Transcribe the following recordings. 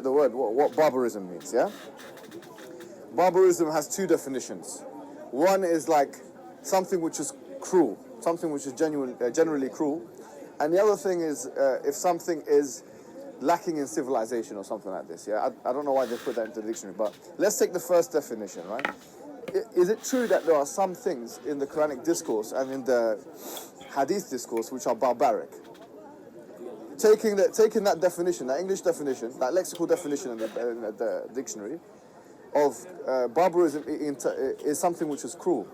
the word, what barbarism means, yeah? Barbarism has two definitions. One is like something which is cruel, something which is generally cruel. And the other thing is if something is lacking in civilization or something like this, yeah? I don't know why they put that into the dictionary, but let's take the first definition, right? Is it true that there are some things in the Quranic discourse and in the Hadith discourse which are barbaric? Taking that definition, that English definition, that lexical definition in the dictionary of barbarism is something which is cruel.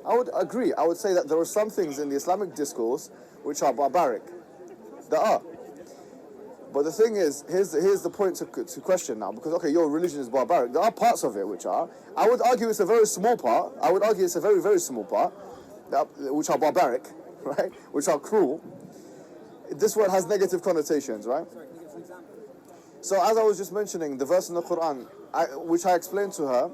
I would agree. I would say that there are some things in the Islamic discourse which are barbaric. There are. But the thing is, here's the point to question now, because, okay, your religion is barbaric. There are parts of it which are. I would argue it's a very small part. I would argue it's a very, very small part, which are barbaric, right? Which are cruel. This word has negative connotations, right? So as I was just mentioning, the verse in the Quran, which I explained to her,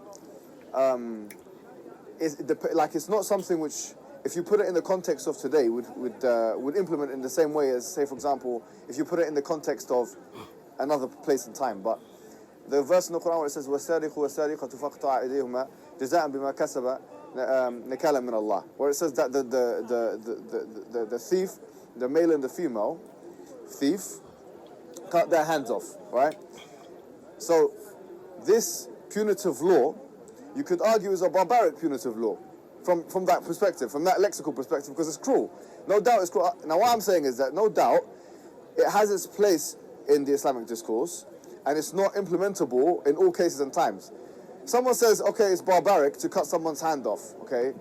it's not something which, if you put it in the context of today, would implement in the same way as, say, for example, if you put it in the context of another place and time. But the verse in the Quran where it says, وَالسَّارِقُ وَالسَّارِقَةُ فَاقْطَعَ أَيْدِيهُمَا جَزَاءً بِمَا كَسَبَ نَكَالًا مِنَ اللَّهِ, where it says that the thief, the male and the female thief, cut their hands off, right? So this punitive law, you could argue, is a barbaric punitive law from that perspective, from that lexical perspective, because it's cruel. No doubt it's cruel. Now what I'm saying is that no doubt it has its place in the Islamic discourse, and it's not implementable in all cases and times. Someone says, okay, it's barbaric to cut someone's hand off, okay?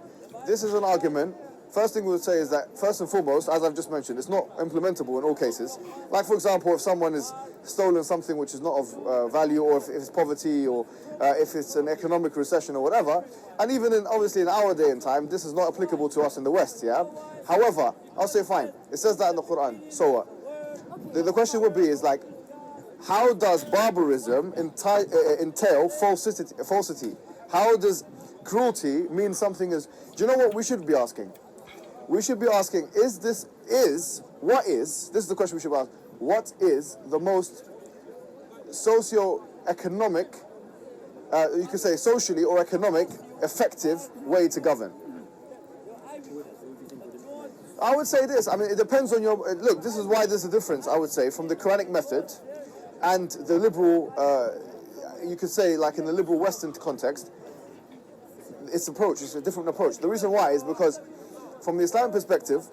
This is an argument. First thing we would say is that, first and foremost, as I've just mentioned, it's not implementable in all cases. Like, for example, if someone has stolen something which is not of value, or if it's poverty, or if it's an economic recession or whatever, and even obviously in our day and time, this is not applicable to us in the West, yeah? However, I'll say fine, it says that in the Quran, so what? The question would be, is like, how does barbarism entail falsity? How does cruelty mean something is... Do you know what we should be asking? We should be asking, this is the question we should ask, what is the most socio-economic, you could say socially or economic, effective way to govern? I would say this, I mean, it depends on your, look, this is why there's a difference, I would say, from the Quranic method and the liberal, you could say, like in the liberal Western context, it's a different approach. The reason why is because from the Islamic perspective,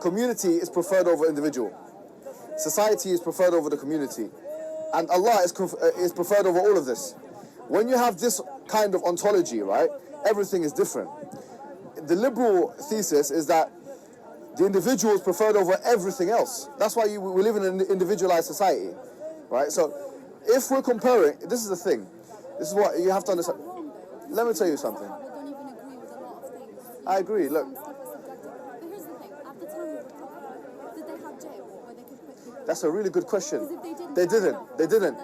community is preferred over individual. Society is preferred over the community. And Allah is preferred over all of this. When you have this kind of ontology, right, everything is different. The liberal thesis is that the individual is preferred over everything else. That's why we live in an individualized society, right? So if we're comparing, this is the thing. This is what you have to understand. Let me tell you something. I agree, look. But here's the thing, at the time of the Prophet, did they have jail where they could put people? That's a really good question. They didn't.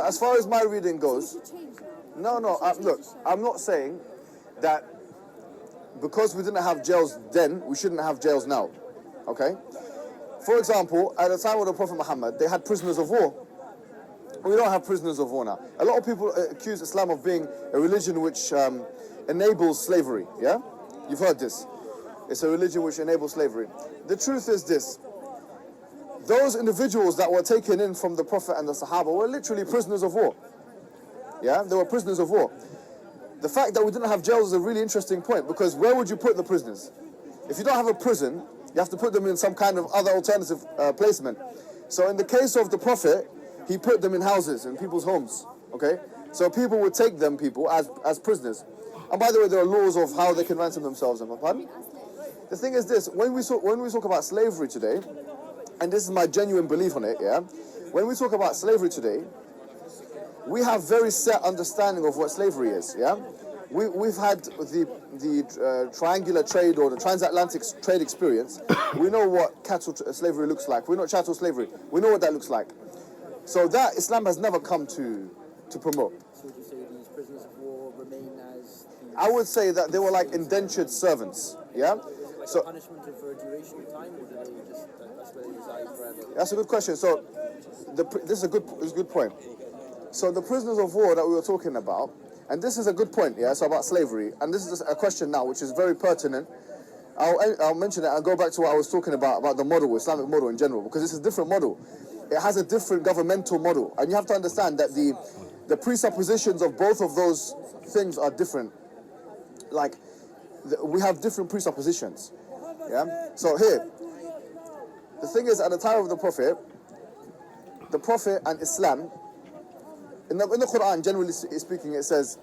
As far as my reading goes, no, look, I'm not saying that because we didn't have jails then, we shouldn't have jails now, okay? For example, at the time of the Prophet Muhammad, they had prisoners of war. We don't have prisoners of war now. A lot of people accuse Islam of being a religion which enables slavery, yeah? You've heard this. It's a religion which enables slavery. The truth is this. Those individuals that were taken in from the Prophet and the Sahaba were literally prisoners of war. Yeah, they were prisoners of war. The fact that we didn't have jails is a really interesting point, because where would you put the prisoners? If you don't have a prison, you have to put them in some kind of other alternative placement. So in the case of the Prophet, he put them in houses, in people's homes, okay? So people would take them, as prisoners. And by the way, there are laws of how they can ransom themselves. Pardon? The thing is this, when we talk about slavery today, and this is my genuine belief on it, yeah? When we talk about slavery today, we have very set understanding of what slavery is, yeah? We've had the triangular trade or the transatlantic trade experience. We know what cattle slavery looks like. We know chattel slavery. We know what that looks like. So that Islam has never come to promote. So would you say these prisoners of war remain as... I would say that they were like indentured servants, yeah? Like so, a punishment for a duration of time, or do they just, that's where they reside forever? That's a good question. So this is a good point. So the prisoners of war that we were talking about, and this is a good point, yeah, so about slavery, and this is a question now which is very pertinent. I'll mention it and go back to what I was talking about the model, Islamic model in general, because it's a different model. It has a different governmental model, and you have to understand that the presuppositions of both of those things are different. Like, we have different presuppositions, yeah? So here, the thing is, at the time of the Prophet and Islam, in the Quran, generally speaking, it says,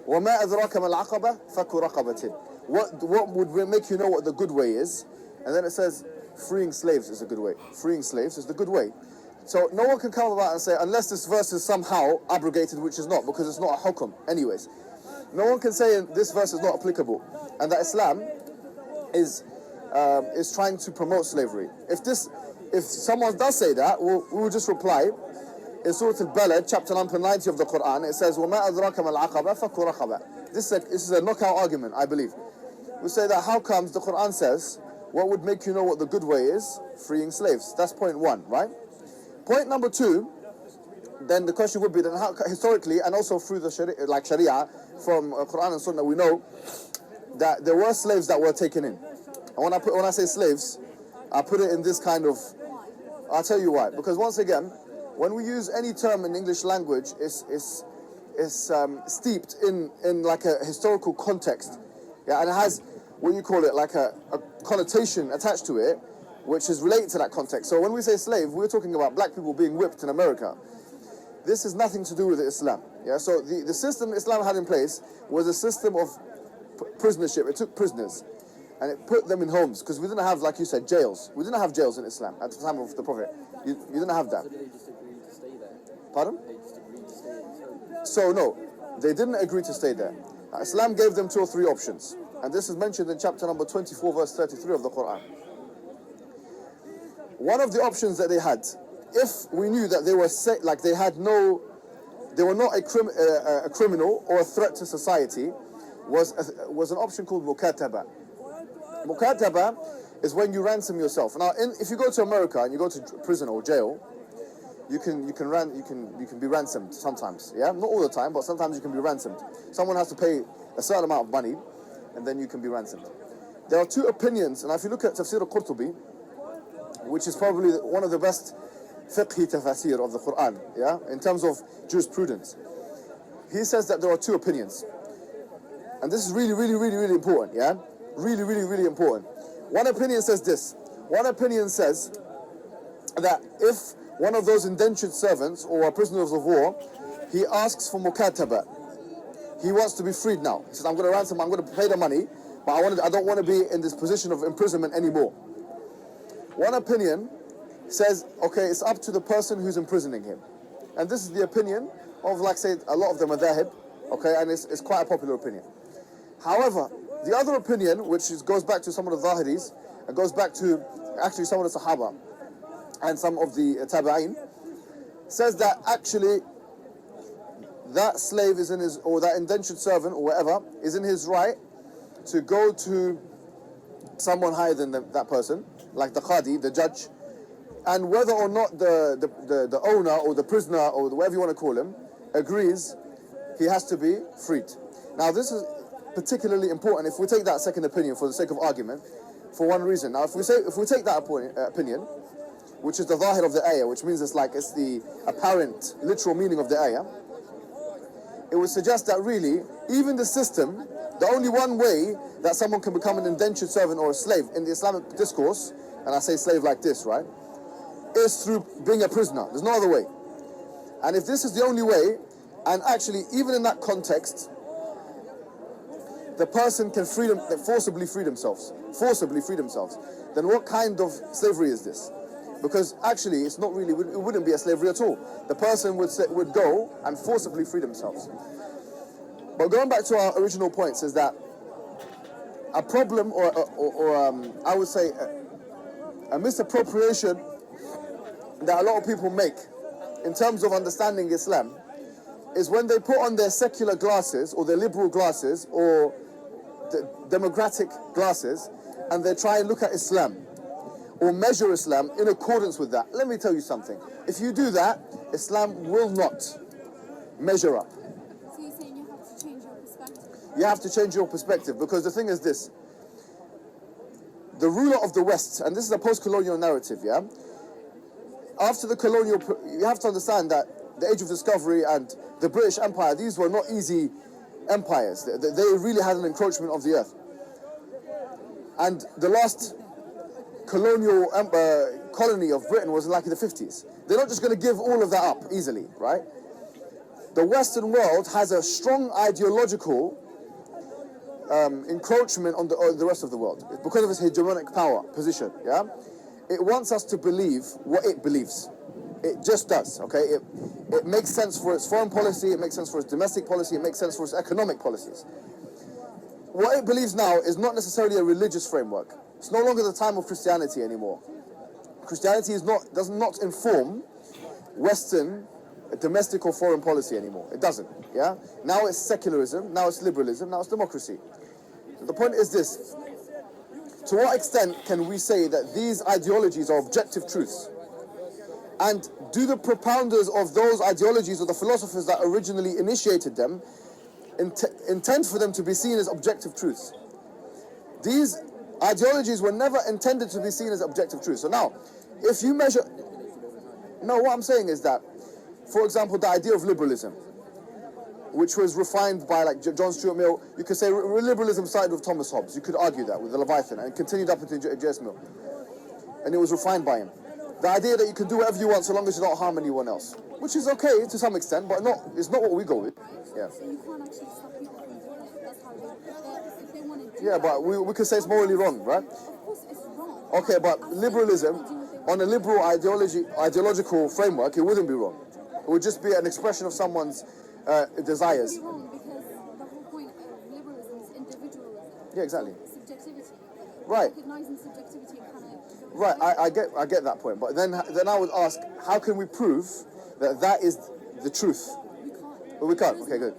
وَمَا أَذْرَاكَ مَا الْعَقَبَةِ فَكُّ رَقَبَةٍ. What would make you know what the good way is? And then it says, freeing slaves is a good way. Freeing slaves is the good way. So no one can come about and say, unless this verse is somehow abrogated, which is not, because it's not a hukum anyways. No one can say this verse is not applicable, and that Islam is trying to promote slavery. If someone does say that, we will just reply. In Surah Al-Balad, chapter number 90 of the Quran, it says, وَمَا أَذْرَاكَ مَا الْعَقَبَةِ فَكُّ رَقَبَةٍ. This is a knockout argument, I believe. We say that how comes the Quran says, what would make you know what the good way is? Freeing slaves. That's point one, right? Point number two, then the question would be, then how, historically, and also through the Sharia, from Quran and Sunnah, we know that there were slaves that were taken in. And when I say slaves, I put it in this kind of, I'll tell you why. Because once again, when we use any term in English language, it's steeped in like a historical context. Yeah, and it has, what you call it, like a connotation attached to it, which is related to that context. So when we say slave, we're talking about black people being whipped in America. This has nothing to do with Islam. Yeah, so the system Islam had in place was a system of prisonership. It took prisoners and it put them in homes, because we didn't have, like you said, jails. We didn't have jails in Islam at the time of the Prophet. You didn't have that. So they just agreed to stay there? Pardon? They just agreed to stay in homes? So no, they didn't agree to stay there. Islam gave them 2 or 3 options, and this is mentioned in chapter number 24, verse 33 of the Quran. One of the options that they had, if we knew that they were they were not a criminal or a threat to society, was an option called mukataba. Mukataba is when you ransom yourself. Now, if you go to America and you go to prison or jail, you can be ransomed sometimes. Yeah, not all the time, but sometimes you can be ransomed. Someone has to pay a certain amount of money, and then you can be ransomed. There are 2 opinions, and if you look at Tafsir al-Qurtubi, which is probably one of the best fiqhi tafsir of the Quran, yeah, in terms of jurisprudence, he says that there are 2 opinions, and this is really, really, really, really important. Yeah, really, really, really important. One opinion says this. One opinion says that if one of those indentured servants or prisoners of war, he asks for mukataba, he wants to be freed now. He says, I'm going to ransom, I'm going to pay the money, but I don't want to be in this position of imprisonment anymore. One opinion says, okay, it's up to the person who's imprisoning him. And this is the opinion of, like, say, a lot of the madhahib, okay, and it's quite a popular opinion. However, the other opinion, which goes back to some of the Zahiris, and goes back to actually some of the Sahaba and some of the Tabi'een, says that actually that slave is in his, or that indentured servant or whatever, is in his right to go to someone higher than that person, like the Qadi, the judge, and whether or not the owner or the prisoner or whatever you want to call him agrees, he has to be freed. Now this is particularly important if we take that second opinion for the sake of argument, for one reason. Now if we take that opinion, which is the zahir of the ayah, which means it's the apparent literal meaning of the ayah, it would suggest that really, even the system, the only one way that someone can become an indentured servant or a slave in the Islamic discourse, and I say slave like this, right, is through being a prisoner. There's no other way. And if this is the only way, and actually even in that context, the person can forcibly free themselves, then what kind of slavery is this? Because actually it's not really, it wouldn't be a slavery at all. The person would go and forcibly free themselves. But going back to our original points is that a problem, or I would say a misappropriation that a lot of people make in terms of understanding Islam is when they put on their secular glasses or their liberal glasses or the democratic glasses and they try and look at Islam. or measure Islam in accordance with that. Let me tell you something. If you do that, Islam will not measure up. So you're saying you have to change your perspective? You have to change your perspective, because the thing is this. The ruler of the West, and this is a post-colonial narrative, yeah? After the colonial, you have to understand that the Age of Discovery and the British Empire, these were not easy empires. They really had an encroachment of the earth. And the last colonial colony of Britain was like in the 50s. They're not just going to give all of that up easily, right? The Western world has a strong ideological encroachment on the rest of the world because of its hegemonic power position, yeah? It wants us to believe what it believes. It just does, okay? It makes sense for its foreign policy, it makes sense for its domestic policy, it makes sense for its economic policies. What it believes now is not necessarily a religious framework. It's no longer the time of Christianity anymore. Christianity does not inform Western domestic or foreign policy anymore. It doesn't, yeah? Now it's secularism, now it's liberalism, now it's democracy. The point is this. To what extent can we say that these ideologies are objective truths? And do the propounders of those ideologies or the philosophers that originally initiated them intend for them to be seen as objective truths? These ideologies were never intended to be seen as objective truths. So now, if you measure... No, what I'm saying is that, for example, the idea of liberalism, which was refined by like John Stuart Mill, you could say liberalism started with Thomas Hobbes. You could argue that with the Leviathan, and continued up into J.S. Mill. And it was refined by him. The idea that you can do whatever you want so long as you don't harm anyone else, which is okay to some extent, but it's not what we go with. Yeah. So you can't actually stop people from doing it. That's how if they want to do Yeah, but we could say it's morally wrong, right? Of course it's wrong. Okay, but liberalism, on a liberal ideological framework, it wouldn't be wrong. It would just be an expression of someone's desires. It would be wrong because the whole point of liberalism is individualism. Yeah, exactly. Subjectivity. Right. Recognizing subjectivity and kind of... Right, I get that point, but then I would ask, how can we prove that is the truth? We can't. Well, we can't. Okay, good.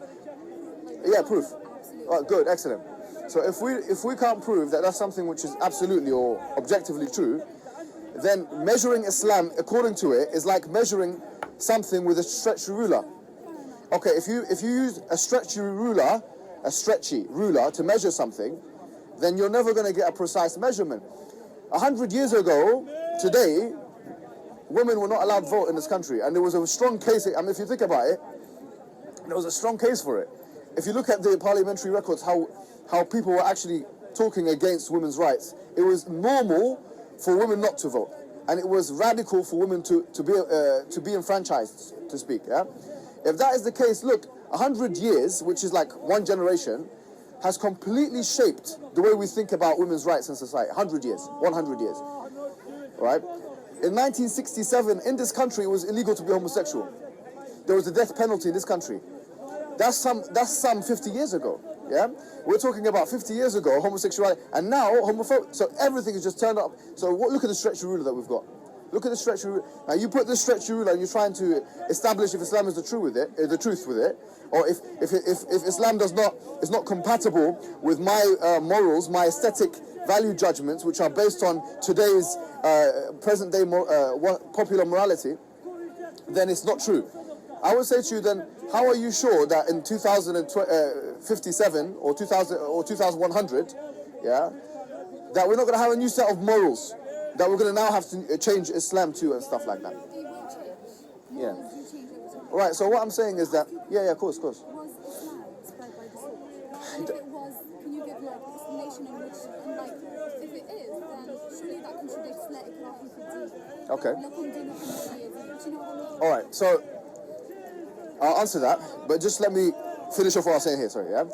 Yeah, proof. Absolutely. Oh, good, excellent. So if we can't prove that that's something which is absolutely or objectively true, then measuring Islam according to it is like measuring something with a stretchy ruler. Okay, if you use a stretchy ruler to measure something, then you're never going to get a precise measurement. 100 years ago, today, women were not allowed to vote in this country, and there was a strong case. I mean, if you think about it, there was a strong case for it. If you look at the parliamentary records, how people were actually talking against women's rights, it was normal for women not to vote, and it was radical for women to be enfranchised, to speak. Yeah, if that is the case, look, 100 years, which is like one generation, has completely shaped the way we think about women's rights in society. 100 years, 100 years, right? In 1967, in this country, it was illegal to be homosexual. There was a death penalty in this country. That's some 50 years ago, yeah? We're talking about 50 years ago, homosexuality, and now homophobia. So everything is just turned up. So look at the stretchy ruler that we've got. Look at the stretchy ruler. Now you put this stretchy ruler and you're trying to establish if Islam is the truth with it, or if Islam is not compatible with my morals, my aesthetic value judgments, which are based on today's present day popular morality, then it's not true. I would say to you then, how are you sure that in 2057 or 2100, yeah, that we're not going to have a new set of morals that we're going to now have to change Islam to and stuff like that? They will change. Yeah. Morals do change over time. Right. So what I'm saying is that, of course. Was Islam spread by the sword? And if it was, can you give like explanation in which, and like, if it is, then surely that contradicts la ikraha fi din. Okay. Lakum dinukum waliya din. Do you know what I mean? All right. So I'll answer that, but just let me finish off what I was saying here. Sorry. Yeah.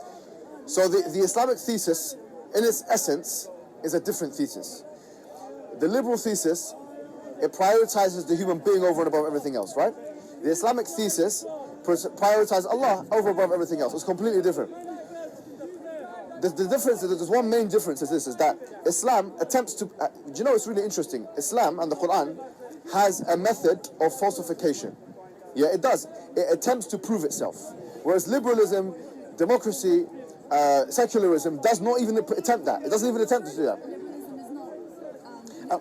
So the Islamic thesis, in its essence, is a different thesis. The liberal thesis, it prioritizes the human being over and above everything else, right? The Islamic thesis prioritizes Allah over and above everything else. It's completely different. The difference, there's one main difference is this, is that Islam attempts to, do you know what's really interesting? Islam and the Quran has a method of falsification. Yeah, it does. It attempts to prove itself. Whereas liberalism, democracy, secularism does not even attempt that. It doesn't even attempt to do that. Liberalism is not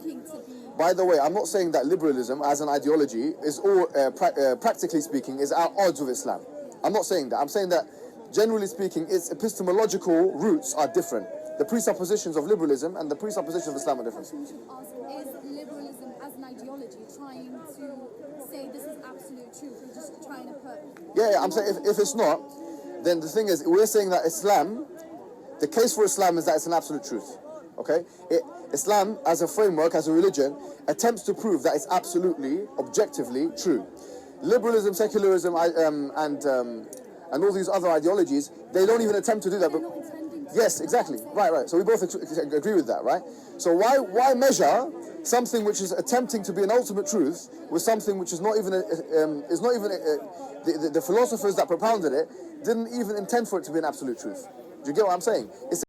looking to be By the way, I'm not saying that liberalism as an ideology is all, practically speaking, is at odds with Islam. I'm not saying that. I'm saying that, generally speaking, its epistemological roots are different. The presuppositions of liberalism and the presuppositions of Islam are different. We should ask, is liberalism as an ideology trying to say this is absolute truth? We're just trying to put... Yeah, I'm saying if it's not, then the thing is, we're saying that Islam, the case for Islam is that it's an absolute truth. Okay? Islam, as a framework, as a religion, attempts to prove that it's absolutely, objectively true. Liberalism, secularism, and all these other ideologies, they don't even attempt to do that. But yes, exactly. Right. So we both agree with that, right? So why measure something which is attempting to be an ultimate truth with something which is not even the philosophers that propounded it didn't even intend for it to be an absolute truth? Do you get what I'm saying?